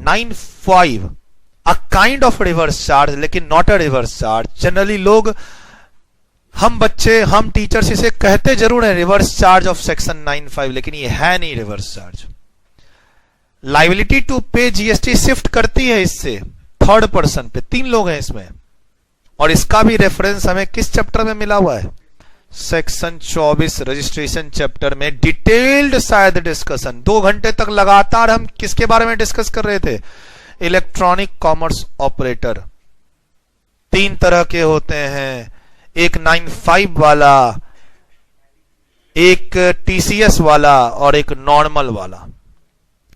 95 a kind of reverse charge, लेकिन not a reverse charge. Generally लोग, हम बच्चे, हम टीचर्स इसे कहते जरूर है रिवर्स चार्ज ऑफ सेक्शन 95, लेकिन ये है नहीं रिवर्स चार्ज। लाइबिलिटी टू पे जीएसटी शिफ्ट करती है इससे थर्ड पर्सन पे। 3 लोग हैं इसमें, और इसका भी रेफरेंस हमें किस चैप्टर में मिला हुआ है? सेक्शन 24 रजिस्ट्रेशन चैप्टर में डिटेल्ड शायद डिस्कशन। 2 घंटे तक लगातार हम किसके बारे में डिस्कस कर रहे थे? इलेक्ट्रॉनिक कॉमर्स ऑपरेटर 3 तरह के होते हैं, एक 95 वाला, एक टीसीएस वाला और एक नॉर्मल वाला।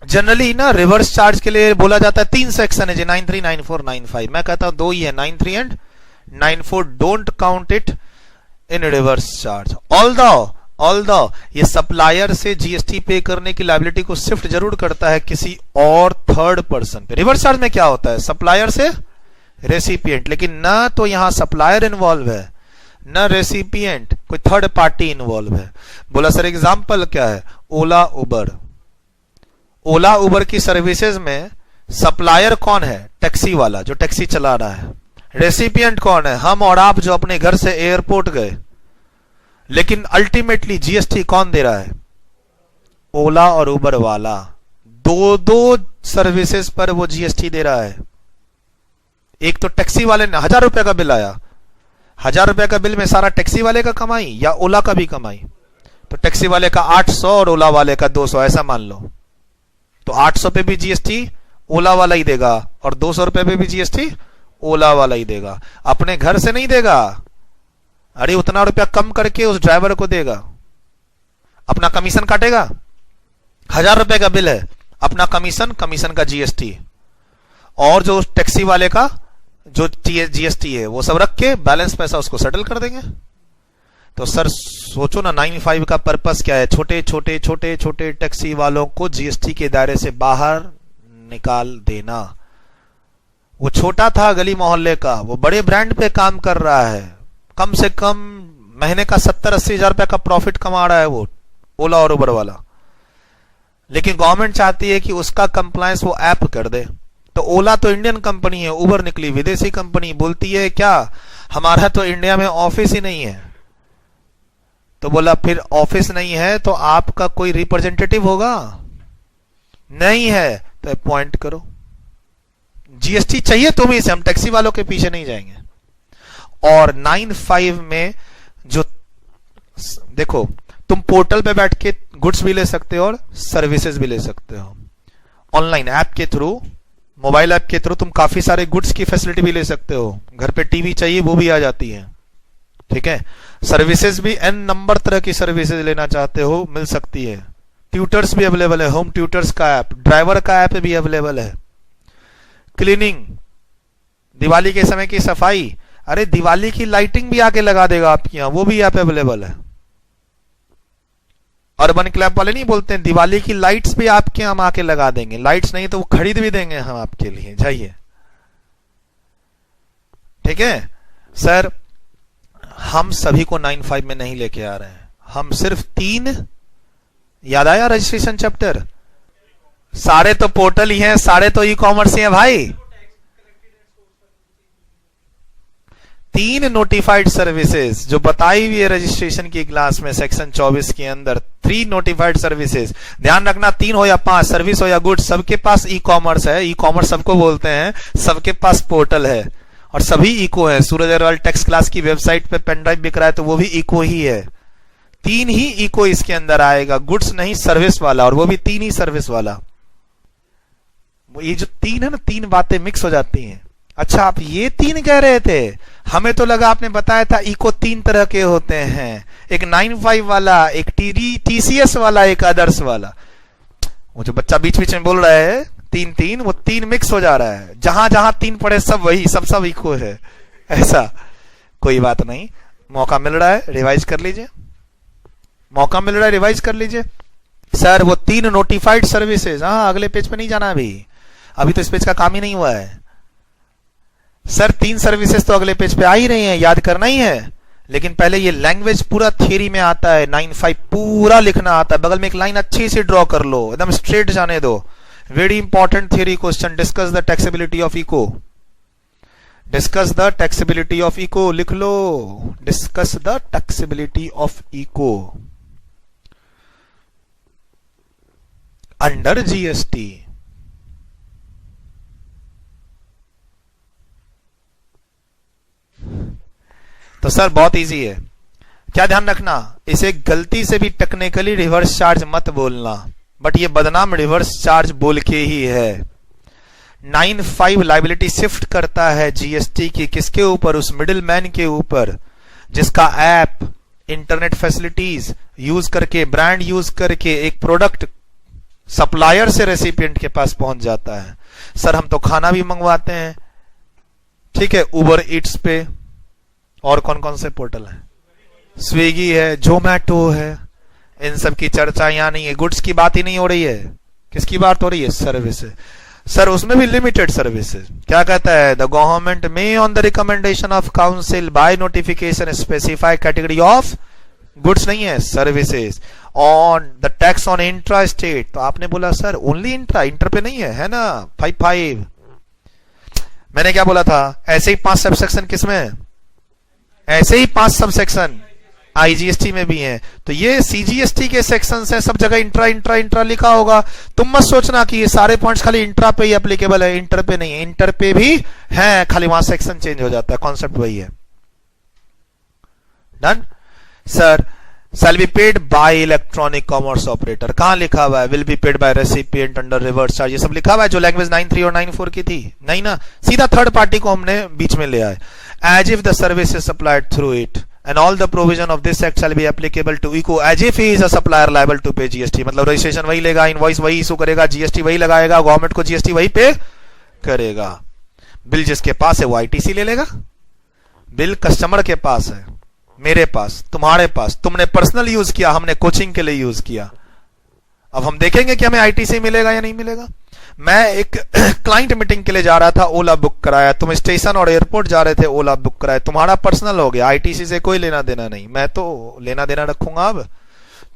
जनरली ना रिवर्स चार्ज के लिए बोला जाता है 3 सेक्शन है, 93, 94, 95। मैं कहता हूं 2 ही है, 93 and 94। Don't count it in reverse charge. Although ये सप्लायर से जीएसटी पे करने की लायबिलिटी को शिफ्ट जरूर करता है किसी और थर्ड पर्सन पे। रिवर्स चार्ज में क्या होता है? सप्लायर से रेसिपिएंट, लेकिन ना तो यहां सप्लायर इन्वॉल्व है न रेसिपिएंट, कोई थर्ड पार्टी इन्वॉल्व है। बोला सर एग्जांपल क्या है? ओला उबर की सर्विसेज में सप्लायर कौन है? टैक्सी वाला जो टैक्सी चला रहा है। रेसिपिएंट कौन है? हम और आप जो अपने घर से एयरपोर्ट गए। लेकिन अल्टीमेटली जीएसटी कौन दे रहा है? ओला और उबर वाला। 2 सर्विसेज पर वो जीएसटी दे रहा है। एक तो टैक्सी वाले ने 1000 रुपए का बिल आया, 1000 रुपए का बिल में सारा टैक्सी वाले का कमाई या ओला का भी कमाई? तो टैक्सी वाले का 800 और ओला वाले का 200, ऐसा मान लो। तो 800 पे भी जीएसटी ओला वाला ही देगा और 200 रुपए पे भी जीएसटी ओला वाला ही देगा। अपने घर से नहीं देगा, अरे उतना रुपया कम करके उस ड्राइवर को देगा। अपना कमीशन काटेगा। 1000 रुपए का बिल है, अपना कमीशन का जीएसटी, और जो टैक्सी वाले का जो जीएसटी है वो सब रख के बैलेंस पैसा उसको सेटल कर देंगे। तो सर सोचो ना 95 का पर्पस क्या है? छोटे टैक्सी वालों को जीएसटी के दायरे से बाहर निकाल देना। वो छोटा था गली मोहल्ले का, वो बड़े ब्रांड पे काम कर रहा है, कम से कम महीने का 70-80 हजार रुपए का प्रॉफिट कमा रहा है वो ओला और उबर वाला। लेकिन गवर्नमेंट चाहती है कि उसका कंप्लायंस वो ऐप कर दे। तो ओला तो इंडियन कंपनी है, उबर निकली विदेशी कंपनी। बोलती है क्या हमारा तो इंडिया में ऑफिस ही नहीं है। तो बोला फिर ऑफिस नहीं है तो आपका कोई रिप्रेजेंटेटिव होगा? नहीं है तो अपॉइंट करो। जीएसटी चाहिए तुम्हें से, हम टैक्सी वालों के पीछे नहीं जाएंगे। और 95 में जो देखो, तुम पोर्टल पे बैठ के गुड्स भी ले सकते हो और सर्विसेज भी ले सकते हो। ऑनलाइन ऐप के थ्रू, मोबाइल ऐप के थ्रू तुम काफी सारे गुड्स की फैसिलिटी भी ले सकते हो। घर पे टीवी चाहिए वो भी आ जाती है, ठीक है। सर्विसेज भी n नंबर तरह की सर्विसेज लेना चाहते हो मिल सकती है। ट्यूटर्स भी अवेलेबल है, होम ट्यूटर्स का ऐप, ड्राइवर का ऐप भी अवेलेबल है। क्लीनिंग, दिवाली के समय की सफाई, अरे दिवाली की लाइटिंग भी आके लगा देगा आपके यहां, वो भी ऐप अवेलेबल है। अर्बन क्लैप वाले नहीं बोलते हैं दिवाली की लाइट्स भी आपके हम आके लगा देंगे। लाइट्स नहीं तो वो खरीद भी देंगे हम आपके लिए, जाइए, ठीक है। सर हम सभी को 95 में नहीं लेके आ रहे हैं, हम सिर्फ 3, याद आया रजिस्ट्रेशन चैप्टर, सारे तो पोर्टल ही हैं, सारे तो ई कॉमर्स ही हैं भाई। 3 नोटिफाइड सर्विसेज जो बताई हुई है रजिस्ट्रेशन की क्लास में सेक्शन 24 के अंदर, 3 नोटिफाइड सर्विसेज। ध्यान रखना 3 हो या 5, सर्विस हो या गुड्स, सबके पास ई कॉमर्स है। ई कॉमर्स सबको बोलते हैं, सबके पास पोर्टल है और सभी इको है। सूरज अग्रवाल टेक्स्ट क्लास की वेबसाइट पे पेन ड्राइव बिक रहा है तो वो भी इको ही है। 3 ही इको इसके अंदर आएगा, गुड्स नहीं सर्विस वाला, और वो भी 3 ही सर्विस वाला। ये जो 3 है ना, 3 बातें मिक्स हो जाती हैं। अच्छा आप ये 3 कह रहे थे, हमें तो लगा आपने बताया था इको 3 तरह के होते हैं, एक 95 वाला, एक टीसीएस वाला, एक अदर्स वाला। वो जो बच्चा बीच बीच में बोल रहा है 3, वो 3 मिक्स हो जा रहा है। जहां जहां 3 पढ़े सब वही, सब इको है, ऐसा कोई बात नहीं। मौका मिल रहा है रिवाइज कर लीजिए, मौका मिल रहा है रिवाइज कर लीजिए। सर वो 3 नोटिफाइड सर्विसेज, हाँ अगले पेज पे नहीं जाना अभी तो इस पेज का काम ही नहीं हुआ है। सर 3 सर्विसेज तो अगले पेज पे आ ही रही हैं, याद करना ही है। लेकिन पहले ये लैंग्वेज पूरा थियरी में आता है, 95 पूरा लिखना आता है। बगल में एक लाइन अच्छी से ड्रॉ कर लो, एकदम स्ट्रेट जाने दो। Very important theory question, discuss the taxability of ECO, discuss the taxability of ECO, लिख लो, discuss the taxability of ECO under GST. तो सर बहुत इजी है, क्या ध्यान रखना, इसे गलती से भी टेक्निकली रिवर्स चार्ज मत बोलना, बट ये बदनाम रिवर्स चार्ज बोल के ही है। 9(5) लाइबिलिटी शिफ्ट करता है जीएसटी की किसके ऊपर, उस मिडिल मैन के ऊपर जिसका ऐप इंटरनेट फैसिलिटीज यूज करके, ब्रांड यूज करके एक प्रोडक्ट सप्लायर से रेसिपिएंट के पास पहुंच जाता है। सर हम तो खाना भी मंगवाते हैं, ठीक है, उबर ईट्स पे, और कौन कौन से पोर्टल है, स्विगी है, जोमैटो है, इन सब की चर्चा यहां नहीं है, गुड्स की बात ही नहीं हो रही है, किसकी बात हो रही है, सर्विसेज। सर उसमें भी लिमिटेड सर्विसेज, क्या कहता है, द गवर्नमेंट में on the recommendation of council by notification specify category of goods, नहीं है, services on the tax on intra state. तो आपने बोला सर ओनली इंट्रा, इंटर पे नहीं है ना, 5(5). मैंने क्या बोला था, ऐसे ही 5 सब सेक्शन किसमें, ऐसे ही 5 सब सेक्शन आईजीएसटी में भी हैं। तो ये सीजीएसटी के सेक्शंस हैं, सब जगह इंट्रा इंट्रा इंट्रा लिखा होगा। तुम मत सोचना कि ये सारे पॉइंट्स खाली इंट्रा पे ही एप्लीकेबल है, इंटर पे नहीं है, इंटर पे भी है, खाली वहां सेक्शन चेंज हो जाता है, कॉन्सेप्ट वही है। Done. Sir shall be paid by electronic commerce operator, कहां लिखा हुआ है, will be paid by recipient under reverse charge, ये सब लिखा हुआ है जो लैंग्वेज 9(3) और 9(4) की थी, नहीं ना, सीधा थर्ड पार्टी को हमने बीच में ले आए। As if the service is supplied through it and all the provision of this act shall be applicable to ICO as if he is a supplier liable to pay GST। मतलब registration वही लेगा, invoice वही issue करेगा, GST वही लगाएगा, government को GST वही पे करेगा। बिल जिसके पास है वो आईटीसी ले लेगा, बिल कस्टमर के पास है, मेरे पास, तुम्हारे पास, तुमने पर्सनल यूज किया, हमने कोचिंग के लिए यूज किया। अब हम देखेंगे कि हमें आईटीसी मिलेगा या नहीं मिलेगा। मैं एक क्लाइंट मीटिंग के लिए जा रहा था, ओला बुक कराया, तुम स्टेशन और एयरपोर्ट जा रहे थे, ओला बुक कराया, तुम्हारा पर्सनल हो गया, आईटीसी से कोई लेना देना नहीं, मैं तो लेना देना रखूंगा। अब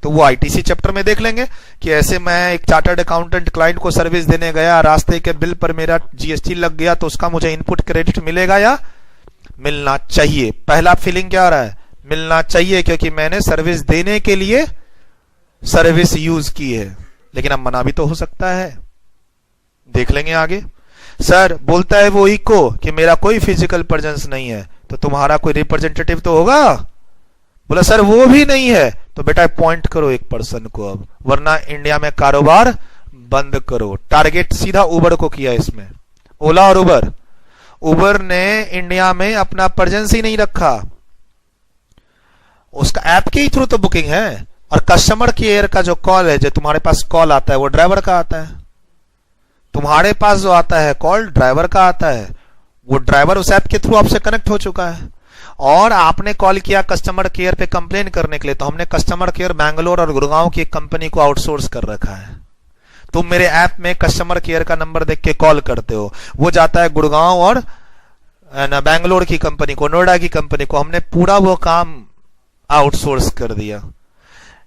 तो वो आईटीसी चैप्टर में देख लेंगे कि ऐसे मैं एक चार्टर्ड अकाउंटेंट क्लाइंट को सर्विस देने गया, रास्ते के बिल पर मेरा जीएसटी लग गया, तो उसका मुझे इनपुट क्रेडिट मिलेगा या मिलना चाहिए। पहला फीलिंग क्या आ रहा है, मिलना चाहिए, क्योंकि मैंने सर्विस देने के लिए सर्विस यूज की है। लेकिन अब मना भी तो हो सकता है, देख लेंगे आगे। सर बोलता है वो इको कि मेरा कोई फिजिकल प्रेजेंस नहीं है, तो तुम्हारा कोई रिप्रेजेंटेटिव तो होगा। बोला सर वो भी नहीं है, तो बेटा अपॉइंट करो एक पर्सन को अब, वरना इंडिया में कारोबार बंद करो। टारगेट सीधा उबर को किया इसमें, ओला और उबर। उबर ने इंडिया में अपना प्रेजेंस ही नहीं रखा, उसका ऐप के ही थ्रू तो बुकिंग है, और कस्टमर केयर का जो कॉल है, जो तुम्हारे पास कॉल आता है, वो ड्राइवर का आता है। तुम्हारे पास जो आता है कॉल ड्राइवर का आता है, वो ड्राइवर उस ऐप के थ्रू आपसे कनेक्ट हो चुका है, और आपने कॉल किया कस्टमर केयर पे कंप्लेन करने के लिए, तो हमने कस्टमर केयर बैंगलोर और गुड़गांव की एक कंपनी को आउटसोर्स कर रखा है। तुम मेरे ऐप में कस्टमर केयर का नंबर देख के कॉल करते हो, वो जाता है गुड़गांव और बैंगलोर की कंपनी को, नोएडा की कंपनी को, हमने पूरा वो काम आउटसोर्स कर दिया।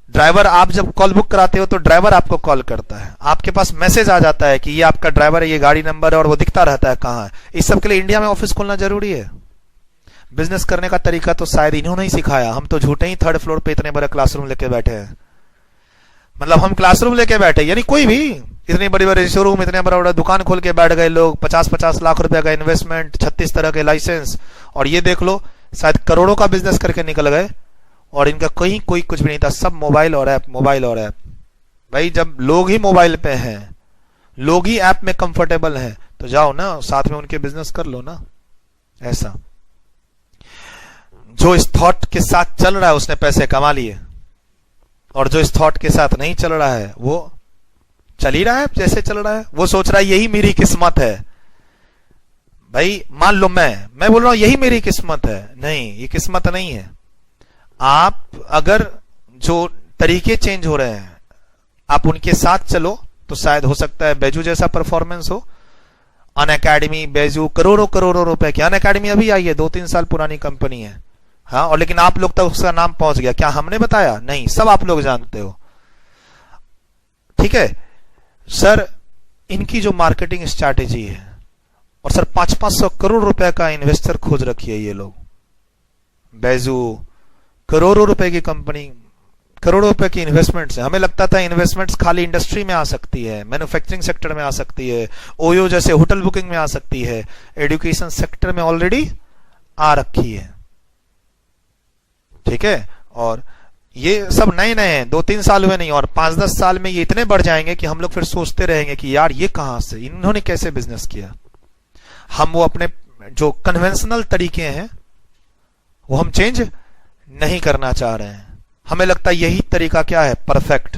ड्राइवर, आप जब कॉल बुक कराते हो तो ड्राइवर आपको कॉल करता है, आपके पास मैसेज आ जाता है कि ये आपका ड्राइवर है, ये गाड़ी नंबर है, और वो दिखता रहता है कहां है। इस सब के लिए इंडिया में ऑफिस खोलना जरूरी है। बिजनेस करने का तरीका तो शायद इन्होंने ही सिखाया, हम तो झूठे ही 3rd फ्लोर पे इतने बड़े क्लासरूम लेके बैठे हैं। मतलब हम क्लासरूम लेके बैठे, यानी कोई भी इतने बड़े बड़े शोरूम, इतने बड़ा बड़ा दुकान खोल के बैठ गए लोग, 50-50 लाख रुपए का इन्वेस्टमेंट, 36 तरह के लाइसेंस, और ये देख लो शायद करोड़ों का बिजनेस करके निकल गए, और इनका कहीं कोई कुछ भी नहीं था, सब मोबाइल और ऐप, मोबाइल और ऐप। भाई जब लोग ही मोबाइल पे हैं, लोग ही ऐप में कंफर्टेबल हैं, तो जाओ ना साथ में उनके बिजनेस कर लो ना। ऐसा जो इस थॉट के साथ चल रहा है उसने पैसे कमा लिए, और जो इस थॉट के साथ नहीं चल रहा है वो चल ही रहा है जैसे चल रहा है, वो सोच रहा है यही मेरी किस्मत है। भाई मान लो मैं बोल रहा हूं यही मेरी किस्मत है, नहीं, ये किस्मत नहीं है। आप अगर जो तरीके चेंज हो रहे हैं आप उनके साथ चलो तो शायद हो सकता है बैजू जैसा परफॉर्मेंस हो। अनअकैडमी, बैजू, करोड़ों करोड़ों रुपए की अनअकैडमी अभी आई है, 2-3 साल पुरानी कंपनी है, हाँ, और लेकिन आप लोग तक उसका नाम पहुंच गया, क्या हमने बताया? नहीं, सब आप लोग जानते हो। ठीक है सर, इनकी जो मार्केटिंग स्ट्रैटेजी है, और सर 500-500 करोड़ रुपए का इन्वेस्टर खोज रखी है ये लोग। बैजू करोड़ों रुपए की कंपनी, करोड़ों रुपए की इन्वेस्टमेंट्स है। हमें लगता था इन्वेस्टमेंट्स खाली इंडस्ट्री में आ सकती है, मैन्युफैक्चरिंग सेक्टर में आ सकती है, ओयो जैसे होटल बुकिंग में आ सकती है, एजुकेशन सेक्टर में ऑलरेडी आ रखी है। ठीक है, और ये सब नए नए हैं, 2-3 साल हुए नहीं, और 5-10 साल में ये इतने बढ़ जाएंगे कि हम लोग फिर सोचते रहेंगे कि यार ये कहां से, इन्होंने कैसे बिजनेस किया। हम वो अपने जो कन्वेंशनल तरीके हैं वो हम चेंज नहीं करना चाह रहे हैं। हमें लगता है यही तरीका क्या है, परफेक्ट।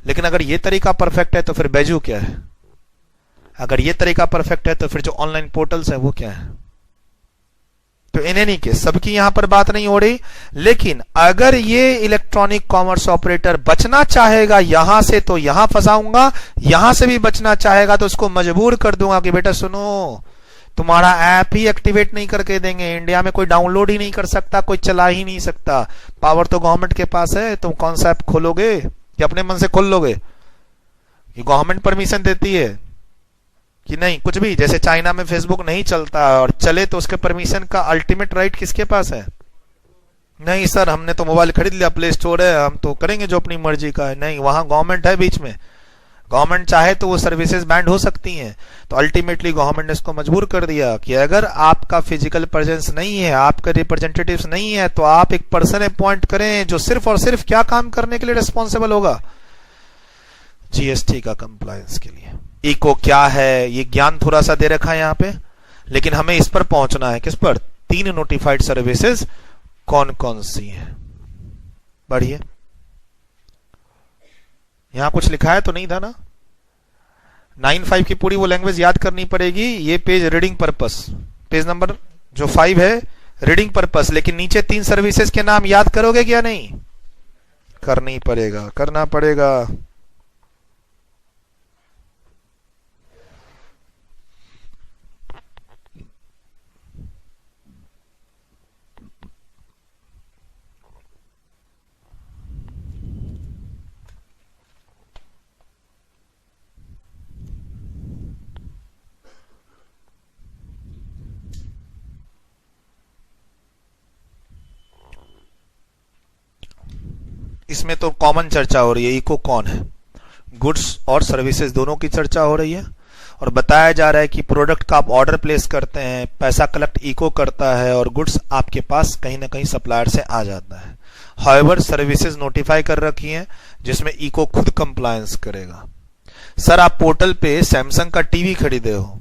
लेकिन अगर ये तरीका परफेक्ट है तो फिर बैजू क्या है, अगर ये तरीका परफेक्ट है तो फिर जो ऑनलाइन पोर्टल्स है वो क्या है। तो इन एनी केस सबकी यहां पर बात नहीं हो रही, लेकिन अगर ये इलेक्ट्रॉनिक कॉमर्स ऑपरेटर बचना चाहेगा यहां से तो यहां फंसाऊंगा, यहां से भी बचना चाहेगा तो उसको मजबूर कर दूंगा कि बेटा सुनो, तुम्हारा ऐप ही एक्टिवेट नहीं करके देंगे, इंडिया में कोई डाउनलोड ही नहीं कर सकता, कोई चला ही नहीं सकता। पावर तो गवर्नमेंट के पास है, तुम कौन सा ऐप खोलोगे कि अपने मन से खोल लोगे, कि गवर्नमेंट परमिशन देती है कि नहीं, कुछ भी। जैसे चाइना में फेसबुक नहीं चलता, और चले तो उसके परमिशन का अल्टीमेट राइट किसके पास है। नहीं सर हमने तो मोबाइल खरीद लिया, प्ले स्टोर है, हम तो करेंगे जो अपनी मर्जी का है। नहीं, वहां गवर्नमेंट है बीच में, गवर्नमेंट चाहे तो वो सर्विसेज बैंड हो सकती हैं। तो अल्टीमेटली गवर्नमेंट ने इसको मजबूर कर दिया कि अगर आपका फिजिकल प्रेजेंस नहीं है, आपका रिप्रेजेंटेटिव्स नहीं है, तो आप एक पर्सन अपॉइंट करें जो सिर्फ और सिर्फ क्या काम करने के लिए रिस्पॉन्सिबल होगा, जीएसटी का कंप्लायंस के लिए। इको क्या है ये ज्ञान थोड़ा सा दे रखा है यहां पे, लेकिन हमें इस पर पहुंचना है। किस पर, 3 नोटिफाइड सर्विसेज कौन कौन सी है। बढ़िए, यहां कुछ लिखा है तो नहीं था ना। 9-5 की पूरी वो लैंग्वेज याद करनी पड़ेगी। ये page reading purpose, page number जो 5 है रीडिंग पर्पस, लेकिन नीचे 3 सर्विसेज के नाम याद करोगे क्या नहीं, करनी पड़ेगा, करना पड़ेगा। इसमें तो कॉमन चर्चा हो रही है, इको कौन है, गुड्स और सर्विसेज दोनों की चर्चा हो रही है, और बताया जा रहा है कि प्रोडक्ट का आप ऑर्डर प्लेस करते हैं, पैसा कलेक्ट इको करता है, और गुड्स आपके पास कहीं ना कहीं सप्लायर से आ जाता है। हाउएवर सर्विसेज नोटिफाई कर रखी हैं जिसमें इको खुद कंप्लायंस करेगा। सर आप पोर्टल पे सैमसंग का टीवी खरीदे हो,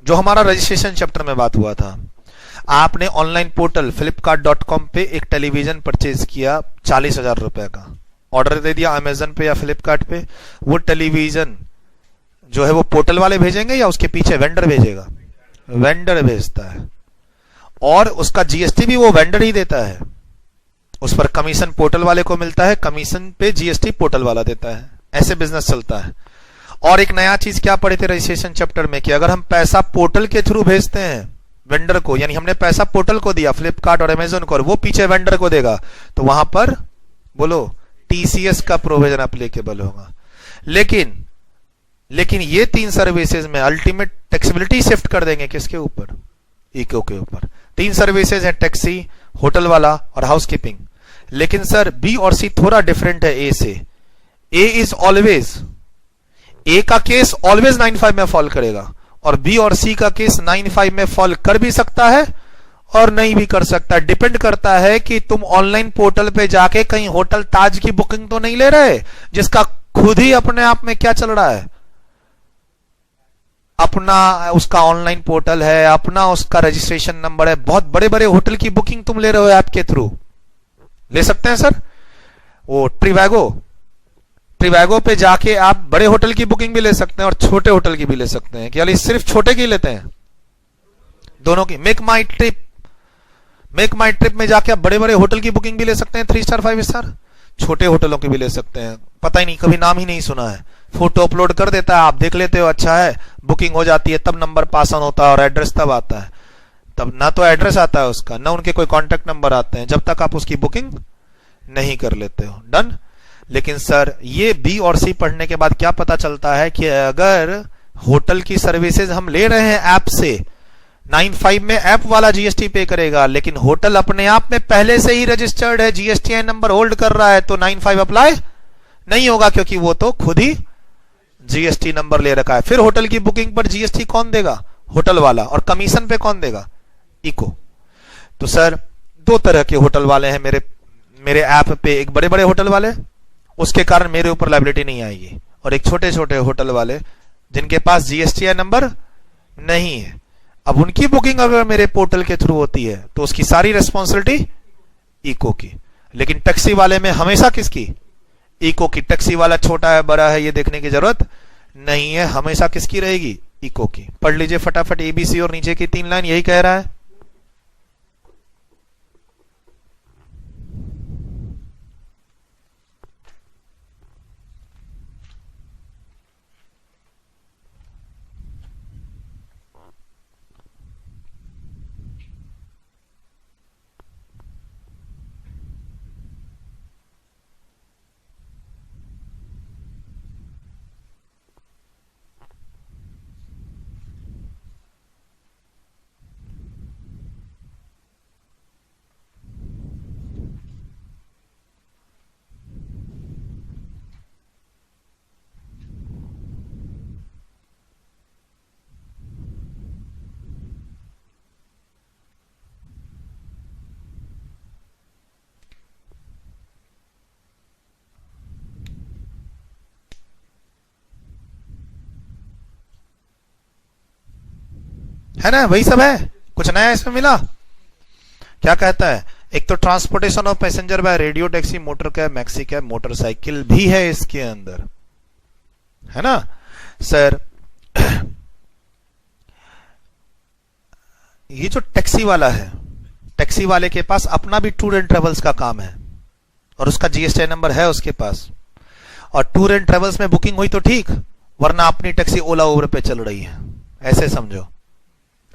जो हमारा रजिस्ट्रेशन चैप्टर में बात हुआ था, आपने ऑनलाइन पोर्टल flipkart.com पे एक टेलीविजन परचेज किया 40,000 रुपए का, ऑर्डर दे दिया अमेजन पे या फ्लिपकार्ट पे। वो टेलीविजन जो है वो पोर्टल वाले भेजेंगे या उसके पीछे वेंडर भेजेगा, वेंडर भेजता है, और उसका जीएसटी भी वो वेंडर ही देता है। उस पर कमीशन पोर्टल वाले को मिलता है, कमीशन पे जीएसटी पोर्टल वाला देता है। ऐसे बिजनेस चलता है। और एक नया चीज क्या पढ़े थे रजिस्ट्रेशन चैप्टर में कि अगर हम पैसा पोर्टल के थ्रू भेजते हैं वेंडर को, यानी हमने पैसा पोर्टल को दिया फ्लिपकार्ट और अमेजन को, और वो पीछे वेंडर को देगा, तो वहां पर बोलो टीसीएस का प्रोविजन एप्लीकेबल होगा। लेकिन ये 3 सर्विसेज में अल्टीमेट टैक्सेबिलिटी शिफ्ट कर देंगे किसके ऊपर, इको के ऊपर। 3 सर्विसेज है, टैक्सी, होटल वाला और हाउसकीपिंग। लेकिन सर बी और सी थोड़ा डिफरेंट है ए से। ए इज ऑलवेज, ए का केस ऑलवेज 9-5 में फॉल करेगा, और बी और सी का केस 9-5 में फॉल कर भी सकता है और नहीं भी कर सकता। डिपेंड करता है कि तुम ऑनलाइन पोर्टल पे जाके कहीं होटल ताज की बुकिंग तो नहीं ले रहे, जिसका खुद ही अपने आप में क्या चल रहा है, अपना उसका ऑनलाइन पोर्टल है, अपना उसका रजिस्ट्रेशन नंबर है। बहुत बड़े बड़े होटल की बुकिंग तुम ले रहे हो ऐप के थ्रू, ले सकते हैं सर। वो ट्रिवैगो पे जाके आप बड़े होटल की बुकिंग भी ले सकते हैं और छोटे होटल की भी ले सकते हैं। क्या सिर्फ छोटे की लेते हैं, दोनों की। मेक माई ट्रिप में जाके आप बड़े बड़े होटल की बुकिंग भी ले सकते हैं, 3 स्टार 5 स्टार, छोटे होटलों की भी ले सकते हैं। पता ही नहीं, कभी नाम ही नहीं सुना है, फोटो अपलोड कर देता है, आप देख लेते हो, अच्छा है, बुकिंग हो जाती है, तब नंबर पास ऑन होता है और एड्रेस तब आता है। तब ना तो एड्रेस आता है उसका, ना उनके कोई कॉन्टेक्ट नंबर आते हैं, जब तक आप उसकी बुकिंग नहीं कर लेते हो। डन। लेकिन सर ये बी और सी पढ़ने के बाद क्या पता चलता है कि अगर होटल की सर्विसेज हम ले रहे हैं ऐप से, 95 में ऐप वाला जीएसटी पे करेगा, लेकिन होटल अपने आप में पहले से ही रजिस्टर्ड है, जीएसटीआई नंबर होल्ड कर रहा है, तो 95 अप्लाई नहीं होगा क्योंकि वो तो खुद ही जीएसटी नंबर ले रखा है। फिर होटल की बुकिंग पर जीएसटी कौन देगा? होटल वाला। और कमीशन पे कौन देगा? इको। तो सर दो तरह के होटल वाले हैं मेरे ऐप पे, एक बड़े बड़े होटल वाले, उसके कारण मेरे ऊपर लायबिलिटी नहीं आएगी, और एक छोटे छोटे होटल वाले जिनके पास जीएसटीआई नंबर नहीं है। अब उनकी बुकिंग अगर मेरे पोर्टल के थ्रू होती है तो उसकी सारी रेस्पॉन्सिबिलिटी इको की, लेकिन टैक्सी वाले में हमेशा किसकी? इको की। टैक्सी वाला छोटा है बड़ा है ये देखने की जरूरत नहीं है, हमेशा किसकी रहेगी? इको की। पढ़ लीजिए फटाफट एबीसी और नीचे की 3 लाइन यही कह रहा है। है ना, वही सब है, कुछ नया इसमें मिला? क्या कहता है? एक तो transportation of passenger by radio taxi, motor cab, maxi cab, motorcycle भी है इसके अंदर, है ना सर। ये जो टैक्सी वाला है, टैक्सी वाले के पास अपना भी टूर एंड ट्रेवल्स का काम है और उसका जीएसटी नंबर है उसके पास, और टूर एंड ट्रेवल्स में बुकिंग हुई तो ठीक, वरना अपनी टैक्सी ओला उबर पे चल रही है, ऐसे समझो।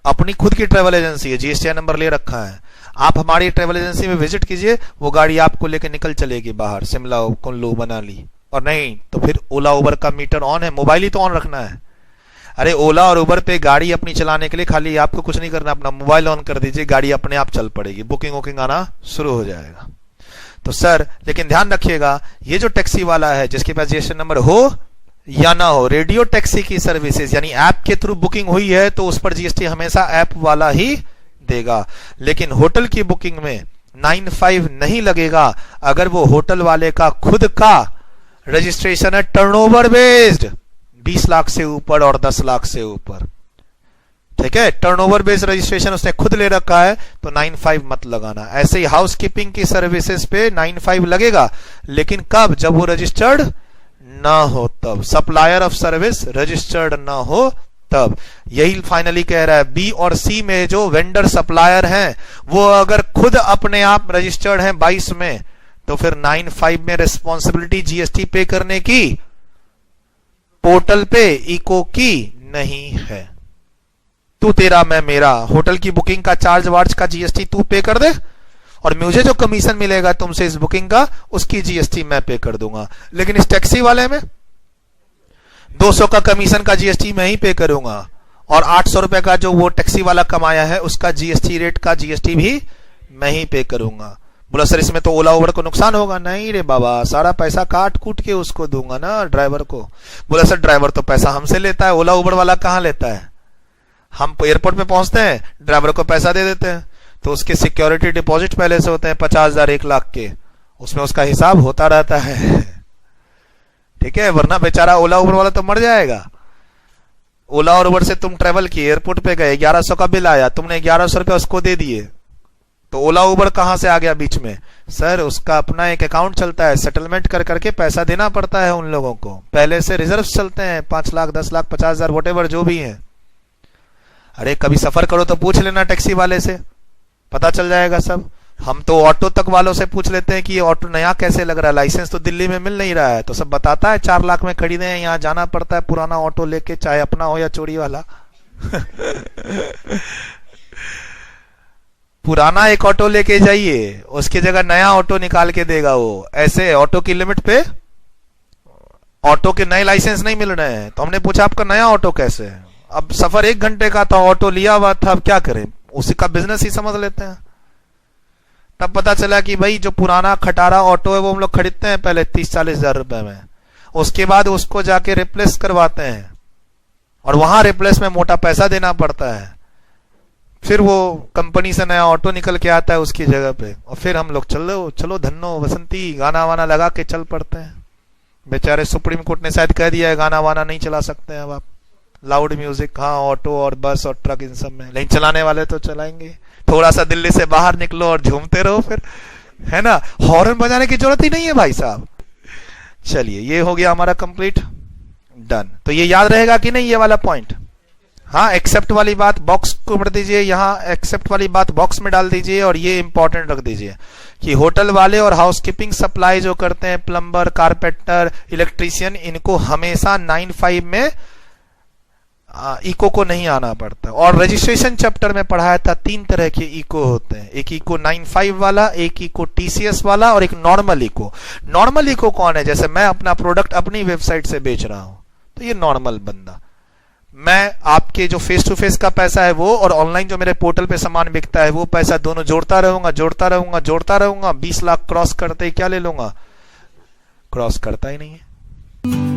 अपनी खुद की ट्रेवल एजेंसी है, जीएसटी नंबर ले रखा है, आप हमारी ट्रेवल एजेंसी में विजिट कीजिए, वो गाड़ी आपको लेके निकल चलेगी बाहर, शिमला, कुल्लू, मनाली। और नहीं तो फिर ओला उबर का मीटर ऑन है, मोबाइल ही तो ऑन रखना है। अरे ओला और उबर पे गाड़ी अपनी चलाने के लिए खाली आपको कुछ नहीं करना, अपना मोबाइल ऑन कर दीजिए, गाड़ी अपने आप चल पड़ेगी, बुकिंग वुकिंग आना शुरू हो जाएगा। तो सर लेकिन ध्यान रखिएगा, ये जो टैक्सी वाला है जिसके पास जीएसटी नंबर हो या ना हो, रेडियो टैक्सी की सर्विसेज यानी ऐप के थ्रू बुकिंग हुई है तो उस पर जीएसटी हमेशा ऐप वाला ही देगा। लेकिन होटल की बुकिंग में 95 नहीं लगेगा अगर वो होटल वाले का खुद का रजिस्ट्रेशन है टर्नओवर बेस्ड, 20 लाख से ऊपर और 10 लाख से ऊपर, ठीक है। टर्नओवर बेस्ड रजिस्ट्रेशन उसने खुद ले रखा है तो 95 मत लगाना। ऐसे ही हाउसकीपिंग की सर्विसेज पे 95 लगेगा, लेकिन कब? जब वो रजिस्टर्ड ना हो तब, सप्लायर ऑफ सर्विस रजिस्टर्ड ना हो तब। यही फाइनली कह रहा है, बी और सी में जो वेंडर सप्लायर हैं वो अगर खुद अपने आप रजिस्टर्ड हैं 22 में, तो फिर 95 में रिस्पॉन्सिबिलिटी जीएसटी पे करने की पोर्टल पे इको की नहीं है। तू तेरा मैं मेरा, होटल की बुकिंग का चार्ज वार्ज का जीएसटी तू पे कर दे, और मुझे जो कमीशन मिलेगा तुमसे इस बुकिंग का उसकी जीएसटी मैं पे कर दूंगा। लेकिन इस टैक्सी वाले में 200 का कमीशन का जीएसटी मैं ही पे करूंगा, और 800 रुपए का जो वो टैक्सी वाला कमाया है उसका जीएसटी रेट का जीएसटी भी मैं ही पे करूंगा। बोला सर इसमें तो ओला उबर को नुकसान होगा। नहीं रे बाबा, सारा पैसा काट कूट के उसको दूंगा ना ड्राइवर को। बोला सर ड्राइवर तो पैसा हमसे लेता है, ओला उबर वाला कहां लेता है? हम एयरपोर्ट पे पहुंचते हैं, ड्राइवर को पैसा दे देते हैं, तो उसके सिक्योरिटी डिपॉजिट पहले से होते हैं 50,000 1 लाख के, उसमें उसका हिसाब होता रहता है, ठीक है। वरना बेचारा ओला उबर वाला तो मर जाएगा। ओला और उबर से तुम ट्रेवल किए, एयरपोर्ट पे गए, 1100 का बिल आया, तुमने 1100 रुपए उसको दे दिए, तो ओला उबर कहां से आ गया बीच में? सर उसका अपना एक अकाउंट चलता है, सेटलमेंट कर करके पैसा देना पड़ता है उन लोगों को, पहले से रिजर्व चलते हैं 5 लाख 10 लाख 50,000 वॉटेवर जो भी है। अरे कभी सफर करो तो पूछ लेना टैक्सी वाले से, पता चल जाएगा सब। हम तो ऑटो तक वालों से पूछ लेते हैं कि ये ऑटो नया कैसे लग रहा है, लाइसेंस तो दिल्ली में मिल नहीं रहा है, तो सब बताता है 4 लाख में खरीदे हैं, यहाँ जाना पड़ता है पुराना ऑटो लेके, चाहे अपना हो या चोरी वाला। पुराना एक ऑटो लेके जाइए, उसकी जगह नया ऑटो निकाल के देगा वो। ऐसे ऑटो की लिमिट पे ऑटो के नए लाइसेंस नहीं मिल रहे हैं, तो हमने पूछा आपका नया ऑटो कैसे है? अब सफर 1 घंटे का था, ऑटो लिया हुआ था, अब क्या करें, उसी का बिजनेस ही समझ लेते हैं। तब पता चला कि भाई जो पुराना खटारा ऑटो है वो हम लोग खरीदते हैं पहले 30-40 हजार रुपए में, उसके बाद उसको जाके रिप्लेस करवाते हैं, और वहां रिप्लेस में मोटा पैसा देना पड़ता है, फिर वो कंपनी से नया ऑटो निकल के आता है उसकी जगह पे, और फिर हम लोग चलो चलो धन्नो बसंती गाना वाना लगा के चल पड़ते हैं। बेचारे सुप्रीम कोर्ट ने शायद कह दिया है गाना वाना नहीं चला सकते हैं अब आप, लाउड म्यूजिक हाँ ऑटो और बस और ट्रक इन सब में, लेकिन चलाने वाले तो चलाएंगे। थोड़ा सा दिल्ली से बाहर निकलो और झूमते रहो फिर, है ना, हॉर्न बजाने की जरूरत ही नहीं है भाई साहब। चलिए ये हो गया हमारा कंप्लीट, डन। तो ये याद रहेगा कि नहीं ये वाला पॉइंट? हाँ, एक्सेप्ट वाली बात बॉक्स को भर दीजिए, यहाँ एक्सेप्ट वाली बात बॉक्स में डाल दीजिए, और ये इंपॉर्टेंट रख दीजिए कि होटल वाले और हाउसकीपिंग सप्लाई जो करते हैं, प्लम्बर, कारपेंटर, इलेक्ट्रीशियन, इनको हमेशा 95 में इको को नहीं आना पड़ता। और रजिस्ट्रेशन चैप्टर में पढ़ाया था 3 तरह के इको होते हैं, एक इको 95 वाला, एक इको टीसीएस वाला, और एक नॉर्मल इको। नॉर्मल इको कौन है? जैसे मैं अपना प्रोडक्ट अपनी वेबसाइट से बेच रहा हूं, तो ये नॉर्मल बंदा, मैं आपके जो फेस टू फेस का पैसा है वो, और ऑनलाइन जो मेरे पोर्टल पे सामान बिकता है वो पैसा, दोनों जोड़ता रहूंगा जोड़ता रहूंगा जोड़ता रहूंगा, 20 लाख क्रॉस करते ही क्या ले लूंगा? क्रॉस करता ही नहीं है।